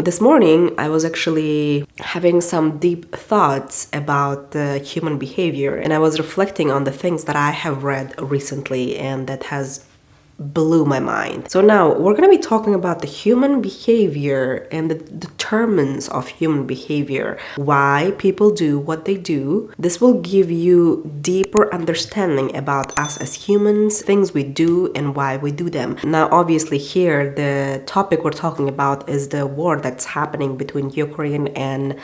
This morning, I was actually having some deep thoughts about human behavior, and I was reflecting on the things that I have read recently and that has blew my mind. So now we're going to be talking about the human behavior and the determinants of human behavior, why people do what they do. This will give you deeper understanding about us as humans, things we do and why we do them. Now obviously here the topic we're talking about is the war that's happening between Ukraine and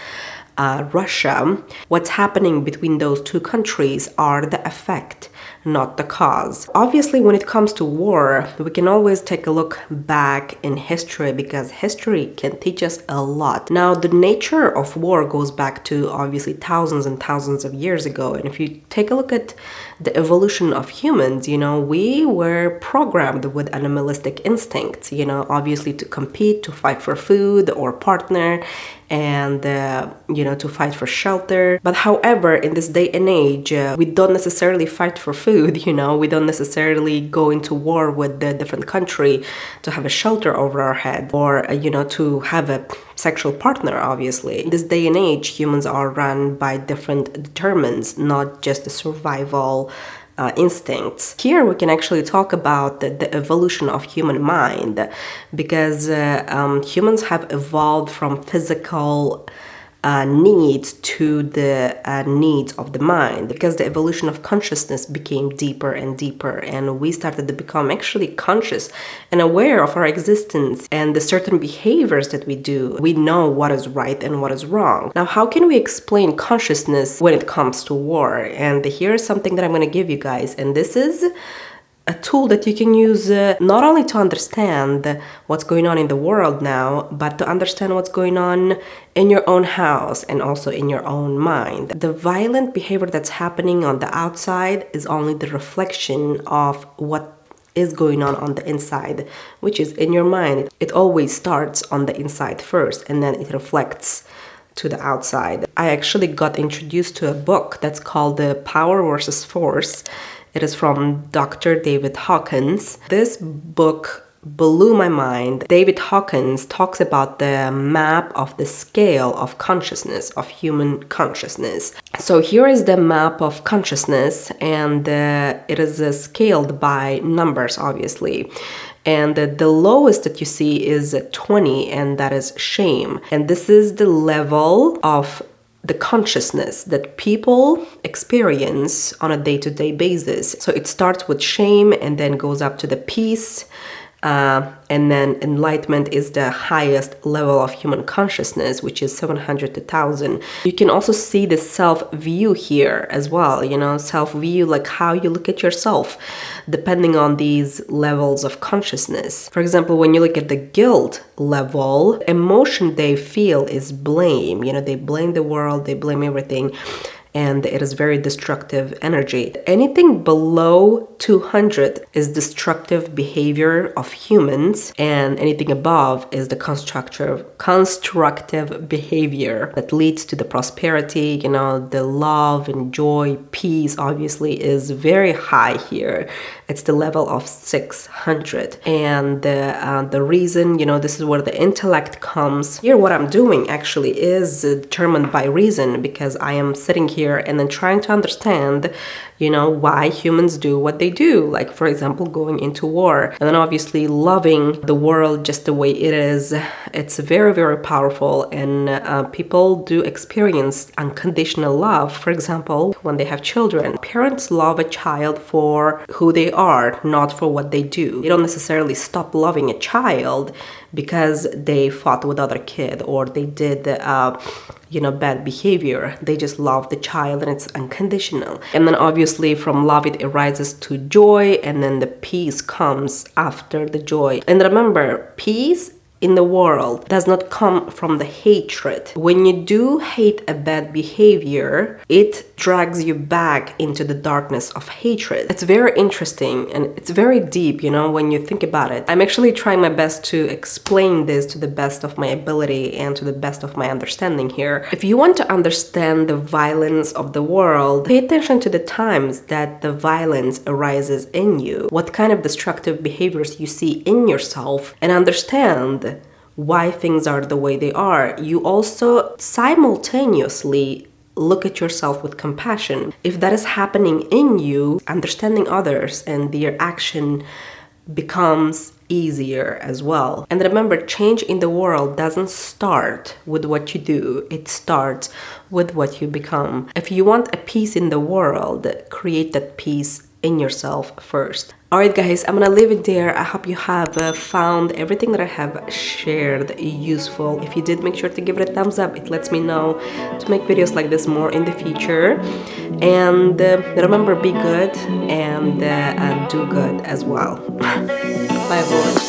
Russia. What's happening between those two countries are the effect, not the cause. Obviously, when it comes to war, we can always take a look back in history because history can teach us a lot. Now, the nature of war goes back to obviously thousands and thousands of years ago. And if you take a look at the evolution of humans, we were programmed with animalistic instincts, obviously to compete, to fight for food or partner, and to fight for shelter. But however, in this day and age, we don't necessarily fight for food. We don't necessarily go into war with the different country to have a shelter over our head or to have a sexual partner. Obviously, in this day and age, humans are run by different determinants, not just the survival instincts. Here we can actually talk about the evolution of human mind because humans have evolved from physical needs to the needs of the mind because the evolution of consciousness became deeper and deeper, and we started to become actually conscious and aware of our existence and the certain behaviors that we do. We know what is right and what is wrong. Now, how can we explain consciousness when it comes to war? And here's something that I'm going to give you guys, and this is a tool that you can use not only to understand what's going on in the world now, but to understand what's going on in your own house and also in your own mind. The violent behavior that's happening on the outside is only the reflection of what is going on the inside, which is in your mind. It always starts on the inside first, and then it reflects to the outside. I actually got introduced to a book that's called The Power versus Force. It is from Dr. David Hawkins. This book blew my mind. David Hawkins talks about the map of the scale of consciousness, of human consciousness. So here is the map of consciousness, and it is scaled by numbers, obviously. And the lowest that you see is 20, and that is shame. And this is the level of the consciousness that people experience on a day-to-day basis. So it starts with shame and then goes up to the peace, and then enlightenment is the highest level of human consciousness, which is 700 to 1000. You can also see the self-view here as well, self-view, like how you look at yourself, depending on these levels of consciousness. For example, when you look at the guilt level, emotion they feel is blame. They blame the world, they blame everything. And it is very destructive energy. Anything below 200 is destructive behavior of humans, and anything above is the constructive behavior that leads to the prosperity, the love and joy, peace obviously is very high here. It's the level of 600. And the reason, this is where the intellect comes. Here what I'm doing actually is determined by reason, because I am sitting here and then trying to understand, why humans do what they do. Like, for example, going into war. And then obviously loving the world just the way it is. It's very, very powerful. And people do experience unconditional love. For example, when they have children, parents love a child for who they are, not for what they do. They don't necessarily stop loving a child because they fought with other kid or they did bad behavior. They just love the child and it's unconditional. And then obviously from love it arises to joy, and then the peace comes after the joy. And remember, peace in the world does not come from the hatred. When you do hate a bad behavior, it drags you back into the darkness of hatred. It's very interesting and it's very deep, when you think about it. I'm actually trying my best to explain this to the best of my ability and to the best of my understanding here. If you want to understand the violence of the world, pay attention to the times that the violence arises in you, what kind of destructive behaviors you see in yourself, and understand why things are the way they are, you also simultaneously look at yourself with compassion. If that is happening in you, understanding others and their action becomes easier as well. And remember, change in the world doesn't start with what you do, it starts with what you become. If you want a peace in the world, create that peace in yourself first. Alright guys, I'm gonna leave it there. I hope you have found everything that I have shared useful. If you did, make sure to give it a thumbs up. It lets me know to make videos like this more in the future. And remember, be good and do good as well. Bye everyone.